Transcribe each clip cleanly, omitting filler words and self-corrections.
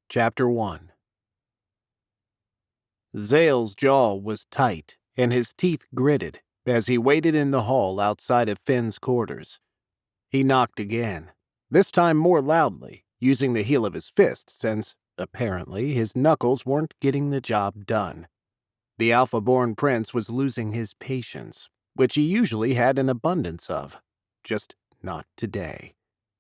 Chapter 1. Zale's jaw was tight and his teeth gritted as he waited in the hall outside of Finn's quarters. He knocked again, this time more loudly, using the heel of his fist since, apparently, his knuckles weren't getting the job done. The Alpha-born prince was losing his patience, which he usually had an abundance of, just not today.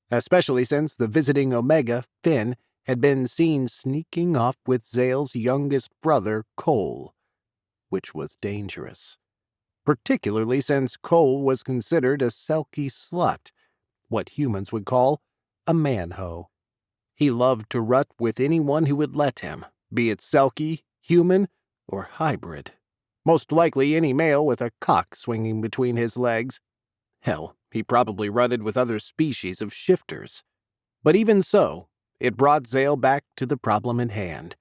Especially since the visiting Omega, Finn, had been seen sneaking off with Zale's youngest brother, Caol, which was dangerous. Particularly since Caol was considered a Selkie slut, what humans would call a man-hoe. He loved to rut with anyone who would let him, be it Selkie, human, or hybrid. Most likely any male with a cock swinging between his legs. Hell, he probably rutted with other species of shifters. But even so, it brought Zale back to the problem at hand.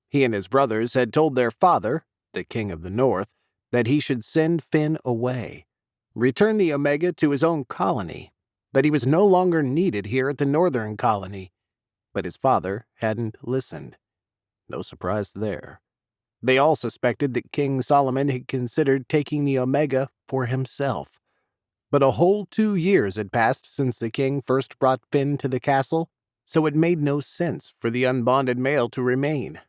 He and his brothers had told their father, the King of the North, that he should send Finn away, return the Omega to his own colony, that he was no longer needed here at the Northern Colony. But his father hadn't listened. No surprise there. They all suspected that King Solomon had considered taking the Omega for himself. But a whole 2 years had passed since the king first brought Finn to the castle, so it made no sense for the unbonded male to remain.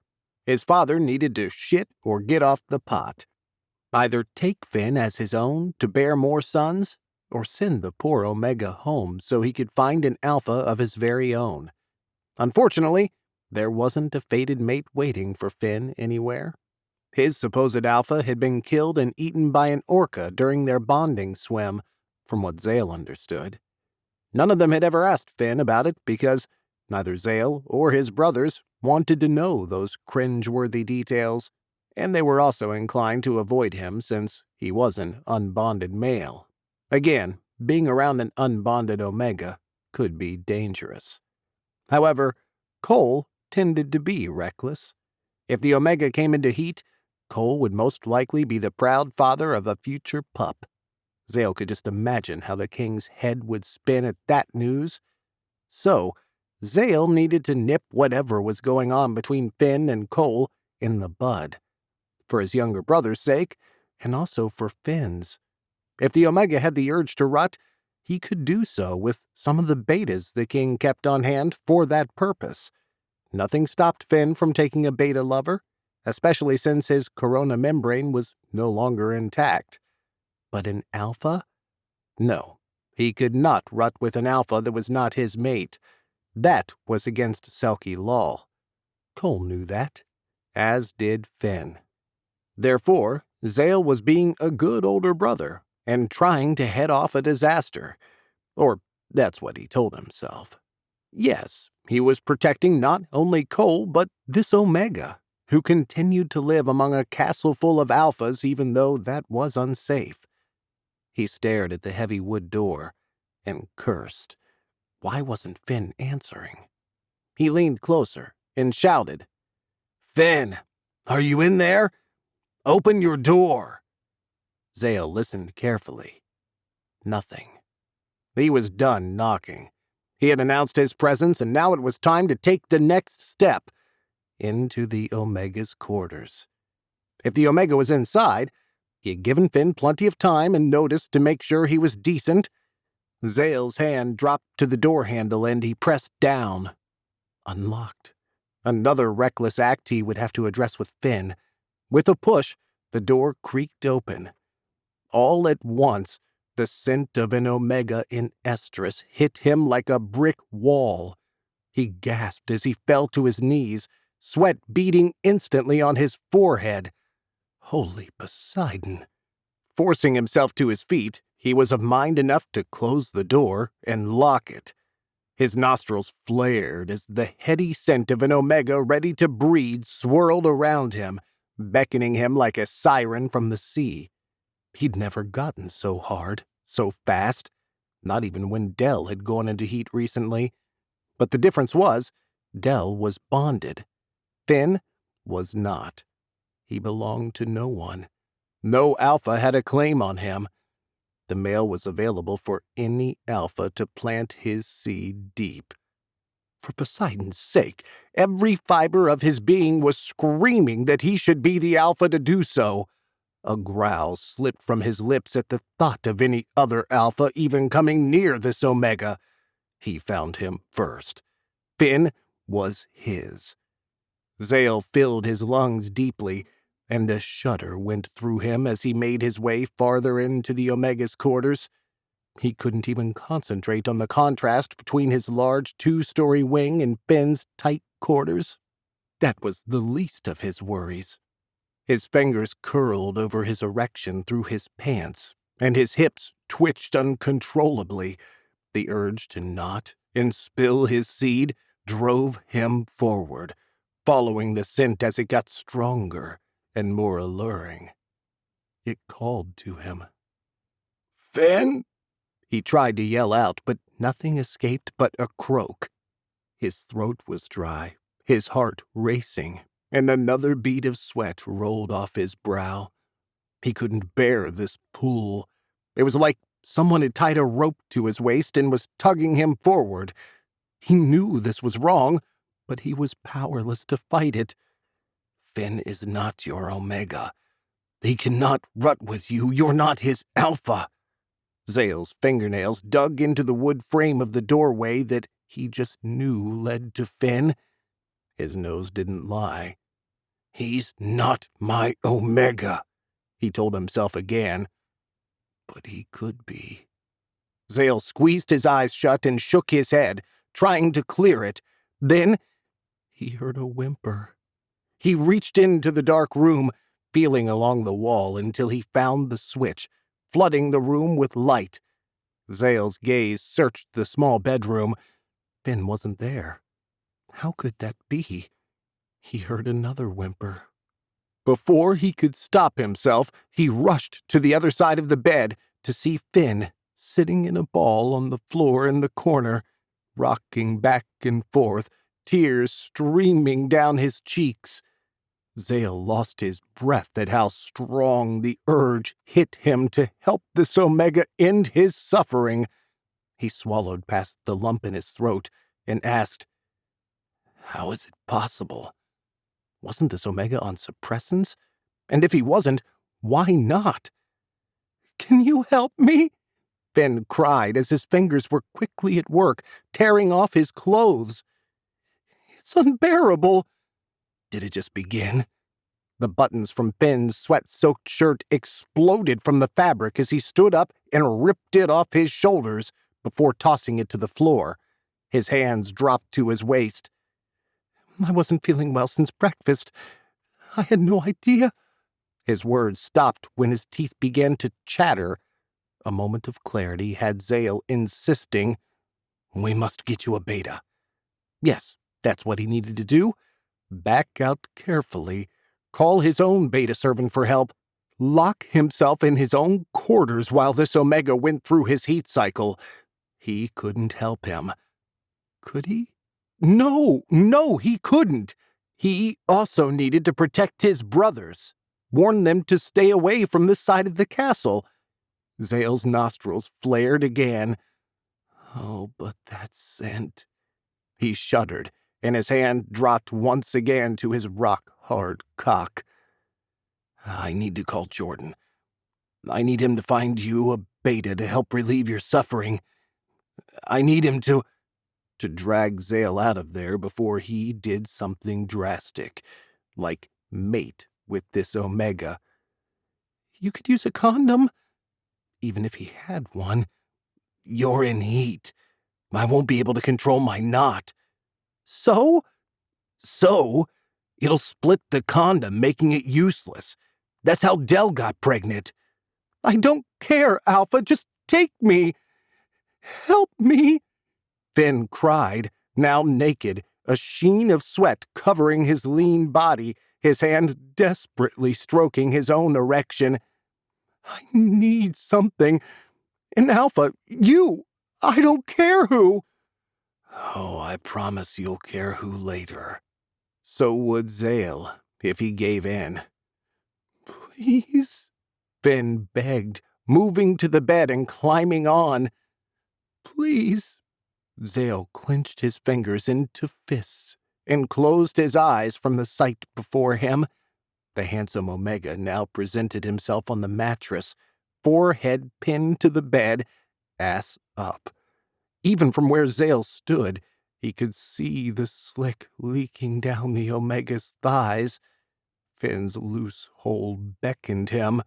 His father needed to shit or get off the pot. Either take Finn as his own to bear more sons, or send the poor Omega home so he could find an alpha of his very own. Unfortunately, there wasn't a fated mate waiting for Finn anywhere. His supposed alpha had been killed and eaten by an orca during their bonding swim, from what Zale understood. None of them had ever asked Finn about it because neither Zale or his brothers wanted to know those cringe-worthy details, and they were also inclined to avoid him since he was an unbonded male. Again, being around an unbonded Omega could be dangerous. However, Caol tended to be reckless. If the Omega came into heat, Caol would most likely be the proud father of a future pup. Zale could just imagine how the king's head would spin at that news. So, Zale needed to nip whatever was going on between Finn and Caol in the bud, for his younger brother's sake, and also for Finn's. If the Omega had the urge to rut, he could do so with some of the betas the king kept on hand for that purpose. Nothing stopped Finn from taking a beta lover, especially since his corona membrane was no longer intact. But an alpha? No, he could not rut with an alpha that was not his mate. That was against Selkie law. Caol knew that, as did Finn. Therefore, Zale was being a good older brother and trying to head off a disaster. Or that's what he told himself. Yes, he was protecting not only Caol, but this Omega, who continued to live among a castle full of alphas even though that was unsafe. He stared at the heavy wood door and cursed. Why wasn't Finn answering? He leaned closer and shouted, "Finn, are you in there? Open your door." Zale listened carefully. Nothing. He was done knocking. He had announced his presence, and now it was time to take the next step into the Omega's quarters. If the Omega was inside, he had given Finn plenty of time and notice to make sure he was decent. Zale's hand dropped to the door handle and he pressed down. Unlocked. Another reckless act he would have to address with Finn. With a push, the door creaked open. All at once, the scent of an Omega in oestrus hit him like a brick wall. He gasped as he fell to his knees, sweat beading instantly on his forehead. Holy Poseidon! Forcing himself to his feet, he was of mind enough to close the door and lock it. His nostrils flared as the heady scent of an Omega ready to breed swirled around him, beckoning him like a siren from the sea. He'd never gotten so hard, so fast, not even when Dell had gone into heat recently. But the difference was, Dell was bonded. Finn was not. He belonged to no one. No alpha had a claim on him. The male was available for any alpha to plant his seed deep. For Poseidon's sake, every fiber of his being was screaming that he should be the alpha to do so. A growl slipped from his lips at the thought of any other alpha even coming near this omega. He found him first. Finn was his. Zale filled his lungs deeply, and a shudder went through him as he made his way farther into the omega's quarters. He couldn't even concentrate on the contrast between his large 2-story wing and Finn's tight quarters. That was the least of his worries. His fingers curled over his erection through his pants, and his hips twitched uncontrollably. The urge to knot and spill his seed drove him forward, following the scent as it got stronger and more alluring. It called to him. "Finn!" He tried to yell out, but nothing escaped but a croak. His throat was dry, his heart racing, and another bead of sweat rolled off his brow. He couldn't bear this pull. It was like someone had tied a rope to his waist and was tugging him forward. He knew this was wrong, but he was powerless to fight it. Finn is not your omega. He cannot rut with you. You're not his alpha. Zale's fingernails dug into the wood frame of the doorway that he just knew led to Finn. His nose didn't lie. "He's not my omega," he told himself again. But he could be. Zale squeezed his eyes shut and shook his head, trying to clear it. Then he heard a whimper. He reached into the dark room, feeling along the wall until he found the switch, flooding the room with light. Zale's gaze searched the small bedroom. Finn wasn't there. How could that be? He heard another whimper. Before he could stop himself, he rushed to the other side of the bed to see Finn sitting in a ball on the floor in the corner, rocking back and forth, tears streaming down his cheeks. Zale lost his breath at how strong the urge hit him to help this omega end his suffering. He swallowed past the lump in his throat and asked, "How is it possible? Wasn't this omega on suppressants? And if he wasn't, why not?" "Can you help me?" Finn cried as his fingers were quickly at work, tearing off his clothes. "It's unbearable." Did it just begin? The buttons from Finn's sweat-soaked shirt exploded from the fabric as he stood up and ripped it off his shoulders before tossing it to the floor. His hands dropped to his waist. "I wasn't feeling well since breakfast. I had no idea." His words stopped when his teeth began to chatter. A moment of clarity had Zale insisting, "We must get you a beta." Yes, that's what he needed to do. Back out carefully, call his own beta servant for help, lock himself in his own quarters while this omega went through his heat cycle. He couldn't help him. Could he? No, he couldn't. He also needed to protect his brothers, warn them to stay away from this side of the castle. Zale's nostrils flared again. Oh, but that scent. He shuddered, and his hand dropped once again to his rock-hard cock. "I need to call Jordan. I need him to find you a beta to help relieve your suffering. I need him to drag Zale out of there before he did something drastic, like mate with this omega." "You could use a condom." "Even if he had one." "You're in heat. I won't be able to control my knot." So, it'll split the condom, making it useless. That's how Dell got pregnant." "I don't care, Alpha. Just take me. Help me." Finn cried, now naked, a sheen of sweat covering his lean body, his hand desperately stroking his own erection. "I need something. And Alpha, you, I don't care who." "Oh, I promise you'll care who later." So would Zale, if he gave in. "Please," Finn begged, moving to the bed and climbing on. "Please, Zale clenched his fingers into fists and closed his eyes from the sight before him. The handsome Omega now presented himself on the mattress, forehead pinned to the bed, ass up. Even from where Zale stood, he could see the slick leaking down the Omega's thighs. Finn's loose hold beckoned him.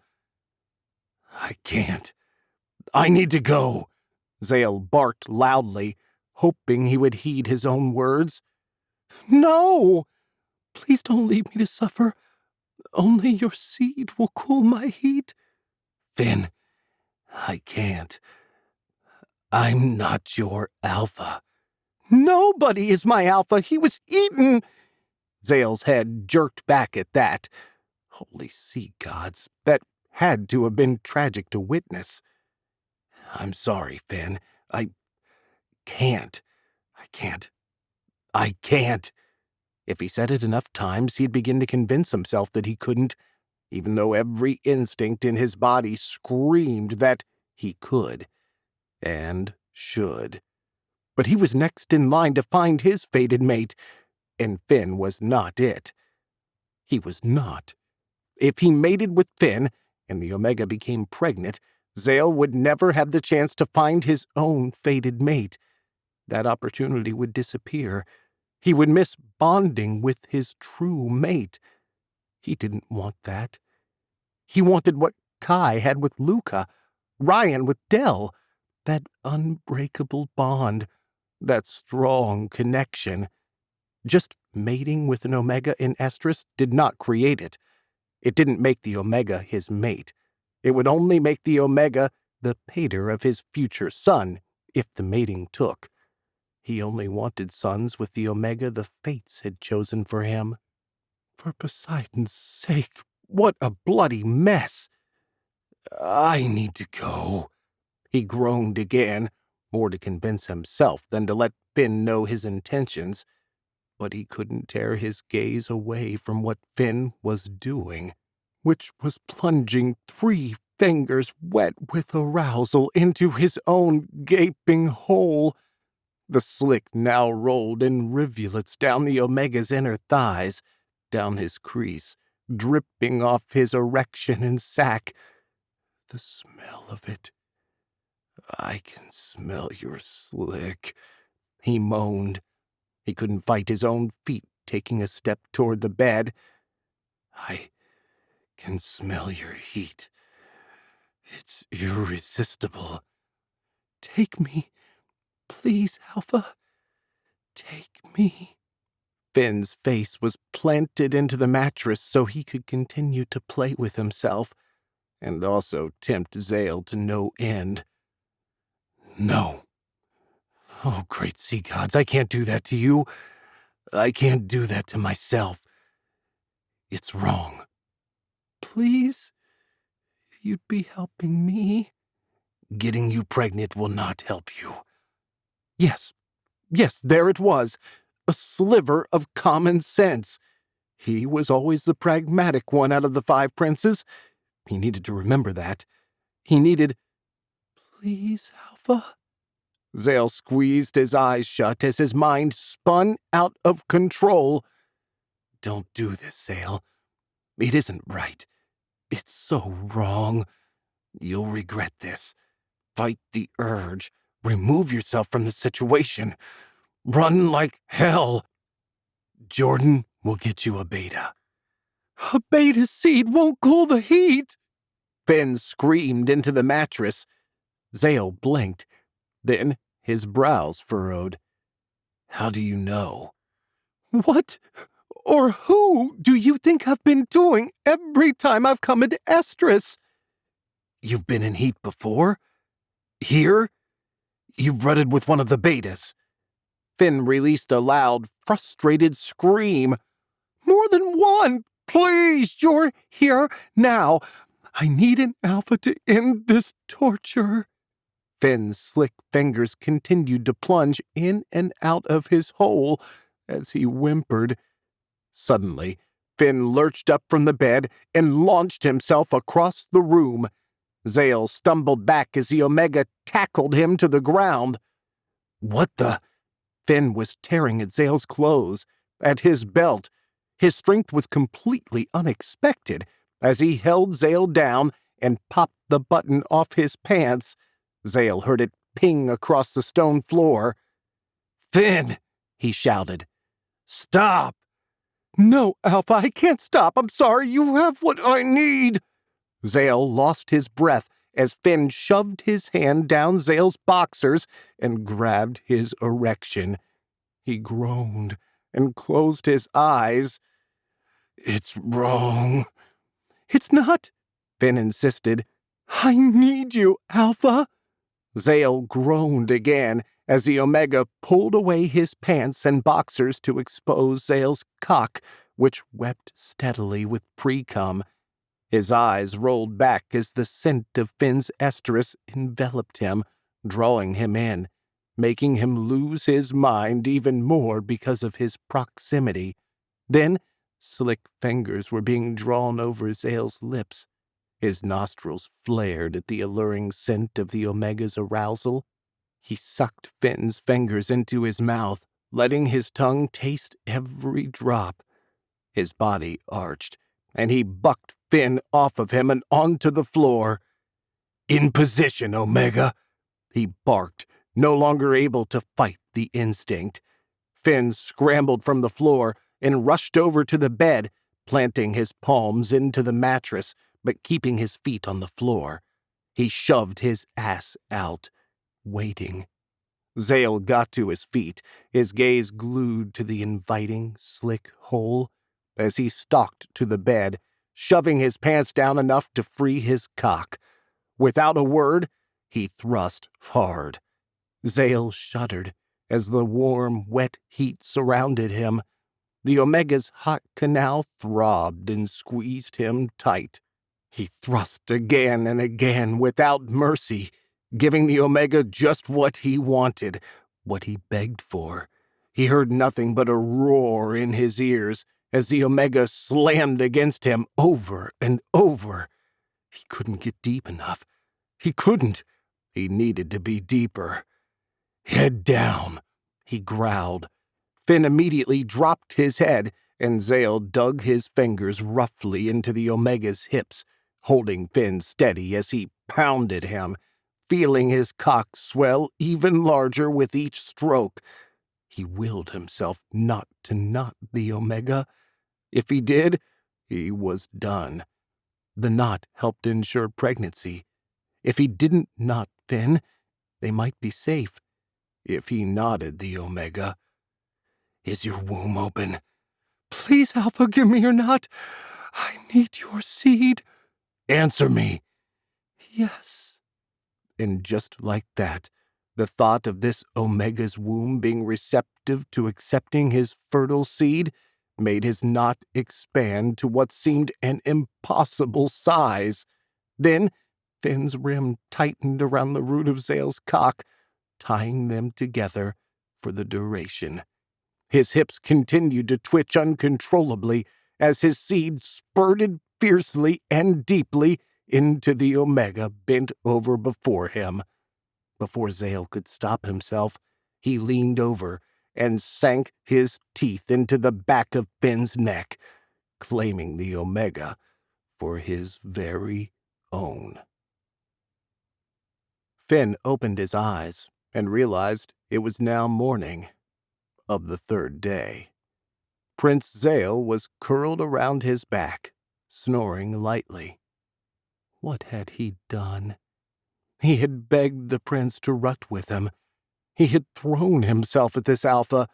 "I can't. I need to go," Zale barked loudly, hoping he would heed his own words. "No! Please don't leave me to suffer. Only your seed will cool my heat." "Finn, I can't. I'm not your alpha." "Nobody is my alpha. He was eaten." Zale's head jerked back at that. Holy sea gods, that had to have been tragic to witness. "I'm sorry, Finn. I can't. I can't. I can't." If he said it enough times, he'd begin to convince himself that he couldn't, even though every instinct in his body screamed that he could and should. But he was next in line to find his fated mate, and Finn was not it. He was not. If he mated with Finn, and the Omega became pregnant, Zale would never have the chance to find his own fated mate. That opportunity would disappear. He would miss bonding with his true mate. He didn't want that. He wanted what Kai had with Luca, Ryan with Dell, that unbreakable bond, that strong connection. Just mating with an Omega in Oestrus did not create it. It didn't make the Omega his mate. It would only make the Omega the pater of his future son, if the mating took. He only wanted sons with the Omega the fates had chosen for him. For Poseidon's sake, what a bloody mess! "I need to go," he groaned again, more to convince himself than to let Finn know his intentions. But he couldn't tear his gaze away from what Finn was doing, which was plunging 3 fingers wet with arousal into his own gaping hole. The slick now rolled in rivulets down the Omega's inner thighs, down his crease, dripping off his erection and sack. The smell of it. "I can smell your slick," he moaned. He couldn't fight his own feet taking a step toward the bed. "I can smell your heat. It's irresistible." "Take me, please, Alpha. Take me." Finn's face was planted into the mattress so he could continue to play with himself, and also tempt Zale to no end. "No. Oh, great sea gods, I can't do that to you. I can't do that to myself. It's wrong." "Please, you'd be helping me." "Getting you pregnant will not help you." Yes, there it was. A sliver of common sense. He was always the pragmatic one out of the 5 princes. He needed to remember that. He needed... "Please, Alpha." Zale squeezed his eyes shut as his mind spun out of control. "Don't do this, Zale. It isn't right. It's so wrong. You'll regret this. Fight the urge. Remove yourself from the situation. Run like hell. Jordan will get you a beta." "A beta seed won't cool the heat!" Finn screamed into the mattress. Zale blinked. Then his brows furrowed. "How do you know?" "What or who do you think I've been doing every time I've come into Oestrus?" "You've been in heat before? Here? You've rutted with one of the betas." Finn released a loud, frustrated scream. "More than one! Please, you're here now. I need an alpha to end this torture." Finn's slick fingers continued to plunge in and out of his hole as he whimpered. Suddenly, Finn lurched up from the bed and launched himself across the room. Zale stumbled back as the Omega tackled him to the ground. What the? Finn was tearing at Zale's clothes, at his belt. His strength was completely unexpected as he held Zale down and popped the button off his pants. Zale heard it ping across the stone floor. "Finn!" he shouted. "Stop!" "No, Alpha, I can't stop. I'm sorry. You have what I need." Zale lost his breath as Finn shoved his hand down Zale's boxers and grabbed his erection. He groaned and closed his eyes. "It's wrong." "It's not," Finn insisted. "I need you, Alpha." Zale groaned again as the Omega pulled away his pants and boxers to expose Zale's cock, which wept steadily with pre-cum. His eyes rolled back as the scent of Finn's estrus enveloped him, drawing him in, making him lose his mind even more because of his proximity. Then, slick fingers were being drawn over Zale's lips. His nostrils flared at the alluring scent of the Omega's arousal. He sucked Finn's fingers into his mouth, letting his tongue taste every drop. His body arched, and he bucked Finn off of him and onto the floor. "In position, Omega," he barked, no longer able to fight the instinct. Finn scrambled from the floor and rushed over to the bed, planting his palms into the mattress, but keeping his feet on the floor. He shoved his ass out, waiting. Zale got to his feet, his gaze glued to the inviting, slick hole, as he stalked to the bed, shoving his pants down enough to free his cock. Without a word, he thrust hard. Zale shuddered as the warm, wet heat surrounded him. The Omega's hot canal throbbed and squeezed him tight. He thrust again and again without mercy, giving the Omega just what he wanted, what he begged for. He heard nothing but a roar in his ears as the Omega slammed against him over and over. He couldn't get deep enough. He couldn't. He needed to be deeper. "Head down," he growled. Finn immediately dropped his head, and Zale dug his fingers roughly into the Omega's hips, holding Finn steady as he pounded him, feeling his cock swell even larger with each stroke. He willed himself not to knot the Omega. If he did, he was done. The knot helped ensure pregnancy. If he didn't knot Finn, they might be safe. If he knotted the Omega... "Is your womb open?" "Please, Alpha, give me your knot. I need your seed." "Answer me." "Yes." And just like that, the thought of this Omega's womb being receptive to accepting his fertile seed made his knot expand to what seemed an impossible size. Then Finn's rim tightened around the root of Zale's cock, tying them together for the duration. His hips continued to twitch uncontrollably as his seed spurted fiercely and deeply into the Omega bent over before him. Before Zale could stop himself, he leaned over and sank his teeth into the back of Finn's neck, claiming the Omega for his very own. Finn opened his eyes and realized it was now morning of the third day. Prince Zale was curled around his back, snoring lightly. What had he done? He had begged the prince to rut with him. He had thrown himself at this alpha,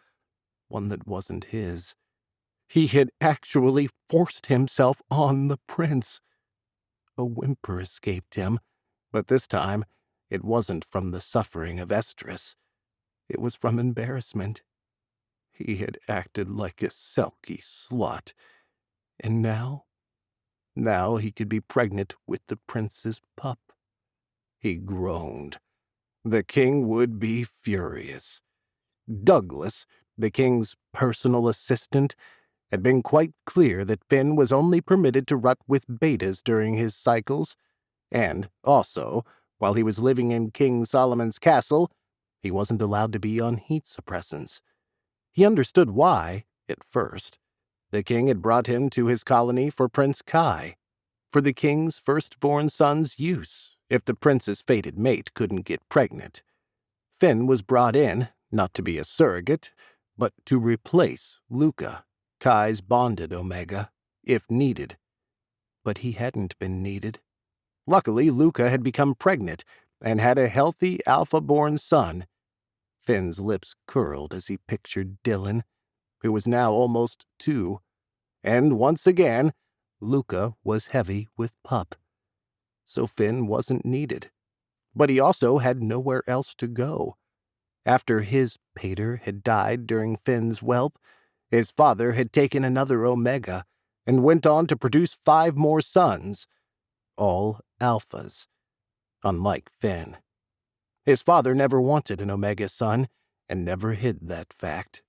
one that wasn't his. He had actually forced himself on the prince. A whimper escaped him, but this time it wasn't from the suffering of estrus. It was from embarrassment. He had acted like a Selkie slut, and now he could be pregnant with the prince's pup. He groaned. The king would be furious. Douglas, the king's personal assistant, had been quite clear that Finn was only permitted to rut with betas during his cycles, and also, while he was living in King Solomon's castle, he wasn't allowed to be on heat suppressants. He understood why, at first. The king had brought him to his colony for Prince Kai, for the king's firstborn son's use, if the prince's fated mate couldn't get pregnant. Finn was brought in, not to be a surrogate, but to replace Luca, Kai's bonded omega, if needed. But he hadn't been needed. Luckily, Luca had become pregnant and had a healthy alpha-born son. Finn's lips curled as he pictured Dylan, who was now almost 2, and once again, Luca was heavy with pup. So Finn wasn't needed. But he also had nowhere else to go. After his pater had died during Finn's whelp, his father had taken another omega and went on to produce 5 more sons, all alphas, unlike Finn. His father never wanted an omega son and never hid that fact.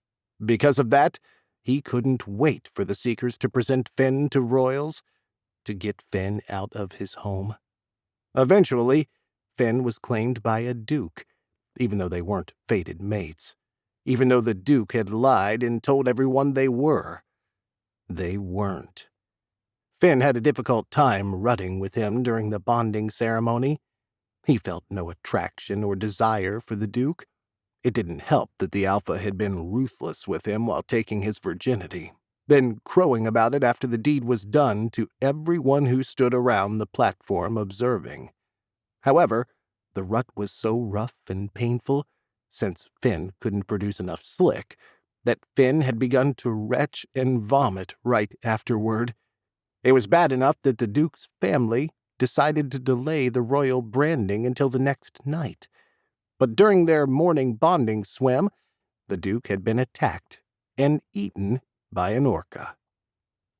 Because of that, he couldn't wait for the Seekers to present Finn to royals, to get Finn out of his home. Eventually, Finn was claimed by a duke, even though they weren't fated mates, even though the duke had lied and told everyone they were. They weren't. Finn had a difficult time rutting with him during the bonding ceremony. He felt no attraction or desire for the duke. It didn't help that the alpha had been ruthless with him while taking his virginity, then crowing about it after the deed was done to everyone who stood around the platform observing. However, the rut was so rough and painful, since Finn couldn't produce enough slick, that Finn had begun to retch and vomit right afterward. It was bad enough that the Duke's family decided to delay the royal branding until the next night. But during their morning bonding swim, the Duke had been attacked and eaten by an orca.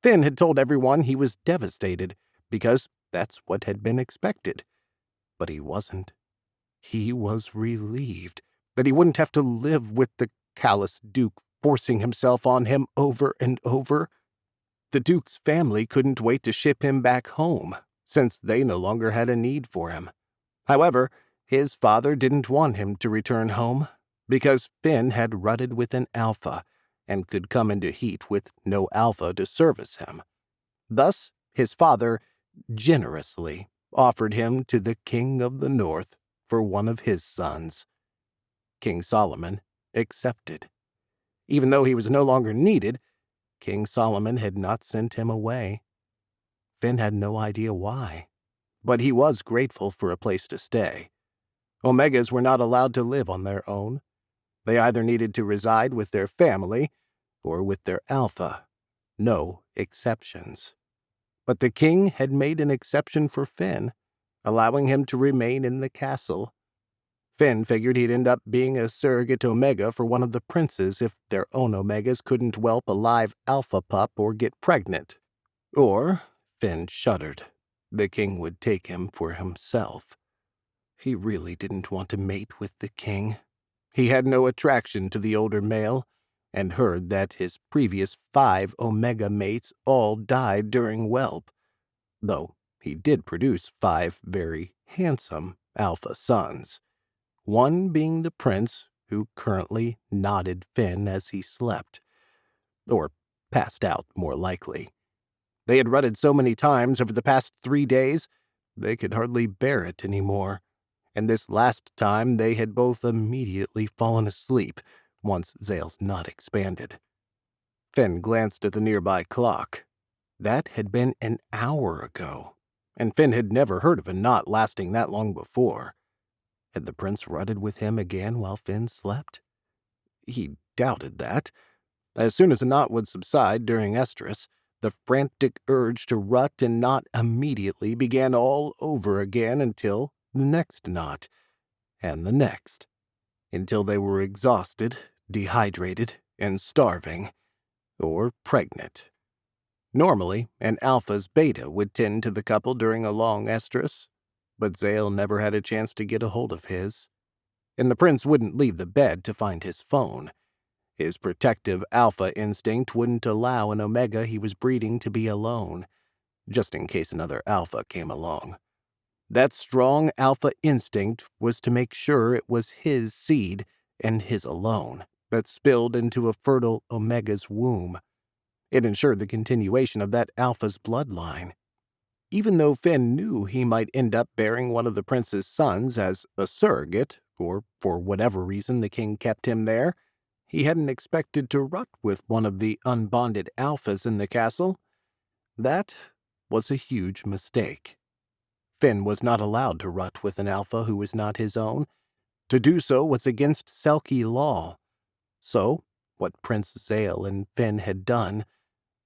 Finn had told everyone he was devastated, because that's what had been expected. But he wasn't. He was relieved that he wouldn't have to live with the callous Duke forcing himself on him over and over. The Duke's family couldn't wait to ship him back home, since they no longer had a need for him. However, his father didn't want him to return home, because Finn had rutted with an alpha and could come into heat with no alpha to service him. Thus, his father generously offered him to the King of the North for one of his sons. King Solomon accepted. Even though he was no longer needed, King Solomon had not sent him away. Finn had no idea why, but he was grateful for a place to stay. Omegas were not allowed to live on their own. They either needed to reside with their family or with their alpha. No exceptions. But the king had made an exception for Finn, allowing him to remain in the castle. Finn figured he'd end up being a surrogate omega for one of the princes if their own omegas couldn't whelp a live alpha pup or get pregnant. Or, Finn shuddered, the king would take him for himself. He really didn't want to mate with the king. He had no attraction to the older male, and heard that his previous 5 omega mates all died during whelp, though he did produce 5 very handsome alpha sons, one being the prince who currently nodded Finn as he slept, or passed out more likely. They had rutted so many times over the past 3 days, they could hardly bear it anymore, and this last time they had both immediately fallen asleep once Zale's knot expanded. Finn glanced at the nearby clock. That had been an hour ago, and Finn had never heard of a knot lasting that long before. Had the prince rutted with him again while Finn slept? He doubted that. As soon as the knot would subside during estrus, the frantic urge to rut and knot immediately began all over again until the next knot, and the next, until they were exhausted, dehydrated, and starving, or pregnant. Normally, an alpha's beta would tend to the couple during a long estrus, but Zale never had a chance to get a hold of his, and the prince wouldn't leave the bed to find his phone. His protective alpha instinct wouldn't allow an omega he was breeding to be alone, just in case another alpha came along. That strong alpha instinct was to make sure it was his seed, and his alone, that spilled into a fertile Omega's womb. It ensured the continuation of that alpha's bloodline. Even though Finn knew he might end up bearing one of the prince's sons as a surrogate, or for whatever reason the king kept him there, he hadn't expected to rut with one of the unbonded alphas in the castle. That was a huge mistake. Finn was not allowed to rut with an alpha who was not his own. To do so was against Selkie law. So, what Prince Zale and Finn had done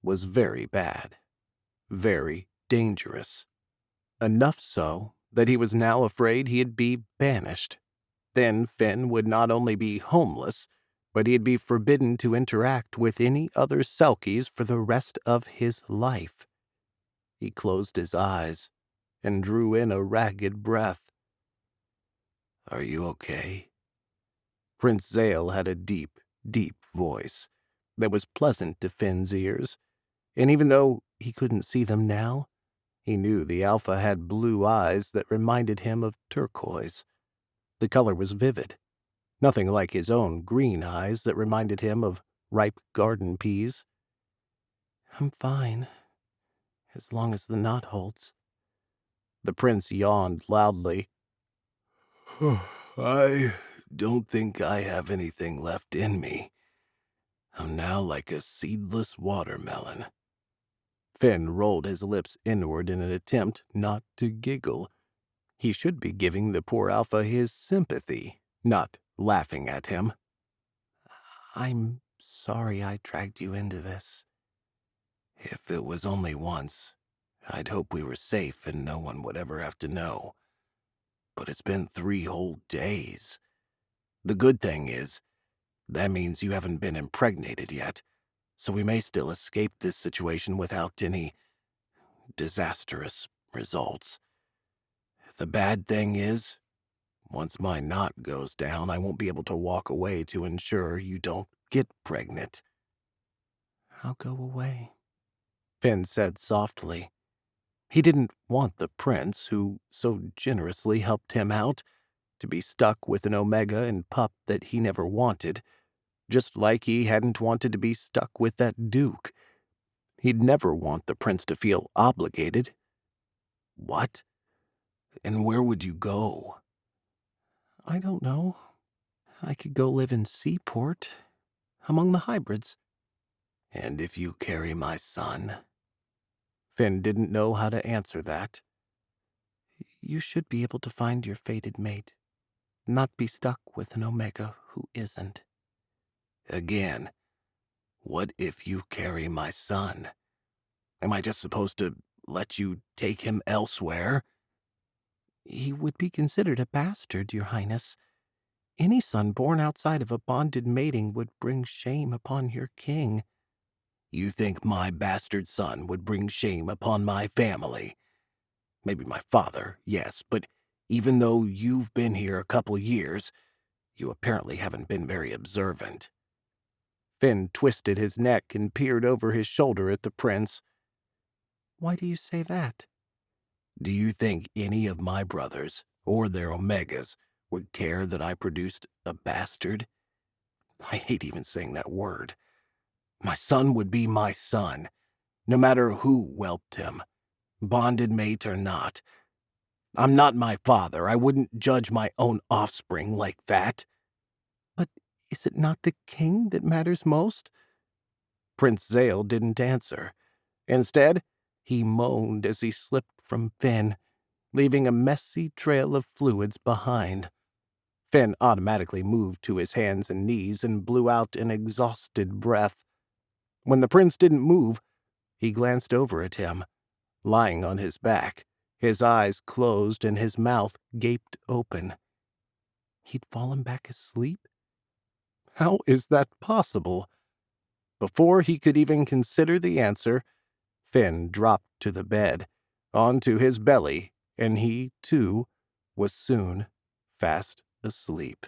was very bad, very dangerous. Enough so that he was now afraid he'd be banished. Then Finn would not only be homeless, but he'd be forbidden to interact with any other Selkies for the rest of his life. He closed his eyes and drew in a ragged breath. "Are you okay?" Prince Zale had a deep, deep voice that was pleasant to Finn's ears, and even though he couldn't see them now, he knew the alpha had blue eyes that reminded him of turquoise. The color was vivid, nothing like his own green eyes that reminded him of ripe garden peas. "I'm fine, as long as the knot holds." The prince yawned loudly. "I don't think I have anything left in me. I'm now like a seedless watermelon." Finn rolled his lips inward in an attempt not to giggle. He should be giving the poor alpha his sympathy, not laughing at him. "I'm sorry I dragged you into this." "If it was only once, I'd hope we were safe and no one would ever have to know. But it's been 3 whole days. The good thing is, that means you haven't been impregnated yet, so we may still escape this situation without any disastrous results. The bad thing is, once my knot goes down, I won't be able to walk away to ensure you don't get pregnant." "I'll go away," Finn said softly. He didn't want the prince, who so generously helped him out, to be stuck with an Omega and pup that he never wanted, just like he hadn't wanted to be stuck with that Duke. He'd never want the prince to feel obligated. "What? And where would you go?" "I don't know. I could go live in Seaport, among the hybrids." "And if you carry my son?" Finn didn't know how to answer that. "You should be able to find your fated mate, not be stuck with an Omega who isn't." "Again, what if you carry my son? Am I just supposed to let you take him elsewhere?" "He would be considered a bastard, Your Highness. Any son born outside of a bonded mating would bring shame upon your king." "You think my bastard son would bring shame upon my family? Maybe my father, yes, but even though you've been here a couple years, you apparently haven't been very observant." Finn twisted his neck and peered over his shoulder at the prince. "Why do you say that?" "Do you think any of my brothers, or their Omegas, would care that I produced a bastard? I hate even saying that word. My son would be my son, no matter who whelped him, bonded mate or not. I'm not my father. I wouldn't judge my own offspring like that." "But is it not the king that matters most?" Prince Zale didn't answer. Instead, he moaned as he slipped from Finn, leaving a messy trail of fluids behind. Finn automatically moved to his hands and knees and blew out an exhausted breath. When the prince didn't move, he glanced over at him, lying on his back, his eyes closed and his mouth gaped open. He'd fallen back asleep? How is that possible? Before he could even consider the answer, Finn dropped to the bed, onto his belly, and he, too, was soon fast asleep.